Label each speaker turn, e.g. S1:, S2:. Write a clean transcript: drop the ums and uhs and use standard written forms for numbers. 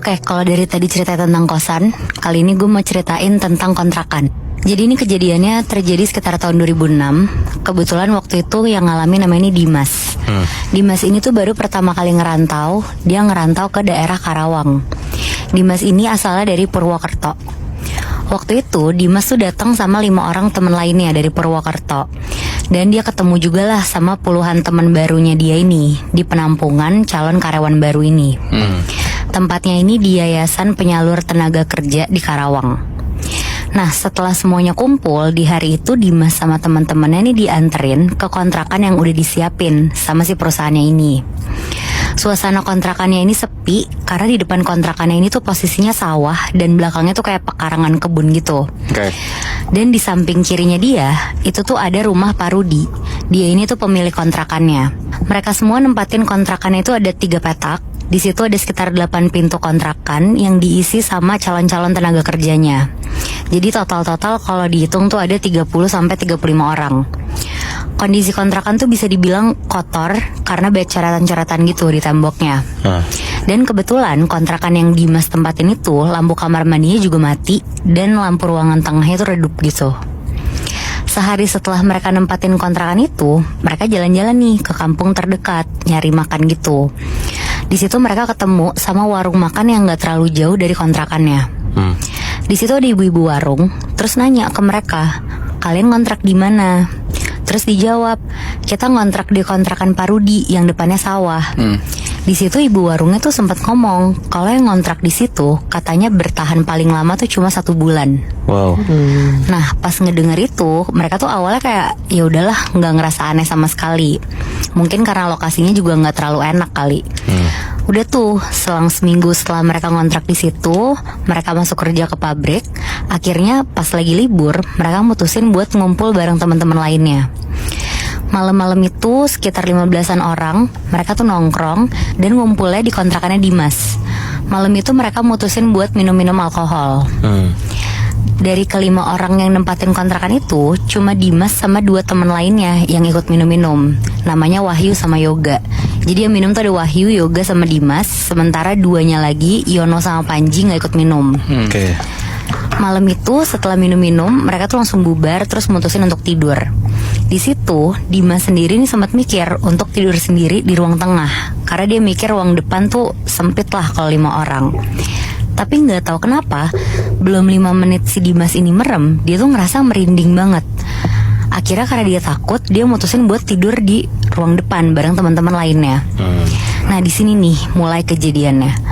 S1: Oke, kalau dari tadi cerita tentang kosan, kali ini gue mau ceritain tentang kontrakan. Jadi ini kejadiannya terjadi sekitar tahun 2006. Kebetulan waktu itu yang ngalamin namanya Dimas. Dimas ini tuh baru pertama kali ngerantau. Dia ngerantau ke daerah Karawang. Dimas ini asalnya dari Purwokerto. Waktu itu Dimas tuh datang sama 5 orang teman lainnya dari Purwokerto. Dan dia ketemu juga lah sama puluhan teman barunya dia ini di penampungan calon karyawan baru ini. Tempatnya ini di Yayasan Penyalur Tenaga Kerja di Karawang. Nah, setelah semuanya kumpul, di hari itu Dimas sama teman-temannya ini dianterin ke kontrakan yang udah disiapin sama si perusahaannya ini. Suasana kontrakannya ini sepi karena di depan kontrakannya ini tuh posisinya sawah dan belakangnya tuh kayak pekarangan kebun gitu. Dan di samping kirinya dia, itu tuh ada rumah Pak Rudi. Dia ini tuh pemilik kontrakannya. Mereka semua nempatin kontrakannya itu ada 3 petak. Di situ ada sekitar 8 pintu kontrakan yang diisi sama calon-calon tenaga kerjanya. Jadi total-total kalau dihitung tuh ada 30 sampai 35 orang. Kondisi kontrakan tuh bisa dibilang kotor karena banyak coretan-coretan gitu di temboknya. Dan kebetulan kontrakan yang Dimas tempatin itu lampu kamar mandinya juga mati dan lampu ruangan tengahnya tuh redup gitu. Sehari setelah mereka nempatin kontrakan itu, mereka jalan-jalan nih ke kampung terdekat nyari makan gitu. Di situ mereka ketemu sama warung makan yang gak terlalu jauh dari kontrakannya. Di situ ada ibu-ibu warung, terus nanya ke mereka, kalian ngontrak di mana? Terus dijawab, kita ngontrak di kontrakan Pak Rudi yang depannya sawah. Di situ ibu warungnya tuh sempat ngomong kalau yang ngontrak di situ katanya bertahan paling lama tuh cuma 1 bulan.
S2: Wow.
S1: Nah, pas ngedenger itu, mereka tuh awalnya kayak ya udahlah, nggak ngerasa aneh sama sekali. Mungkin karena lokasinya juga nggak terlalu enak kali. Udah tuh, selang seminggu setelah mereka ngontrak di situ, mereka masuk kerja ke pabrik. Akhirnya pas lagi libur, mereka mutusin buat ngumpul bareng teman-teman lainnya. Malam-malam itu sekitar 15-an orang, mereka tuh nongkrong dan ngumpulnya di kontrakannya Dimas. Malam itu mereka mutusin buat minum-minum alkohol. Dari ke-5 orang yang nempatin kontrakan itu, cuma Dimas sama 2 teman lainnya yang ikut minum-minum. Namanya Wahyu sama Yoga. Jadi yang minum tuh ada Wahyu, Yoga sama Dimas. Sementara 2-nya lagi, Yono sama Panji gak ikut minum. Malam itu setelah minum-minum, mereka tuh langsung bubar terus mutusin untuk tidur. Di situ Dimas sendiri nih sempat mikir untuk tidur sendiri di ruang tengah, karena dia mikir ruang depan tuh sempit lah kalau 5 orang. Tapi nggak tahu kenapa, belum 5 menit si Dimas ini merem, dia tuh ngerasa merinding banget. Akhirnya karena dia takut, dia mutusin buat tidur di ruang depan bareng teman-teman lainnya. Nah, di sini nih mulai kejadiannya.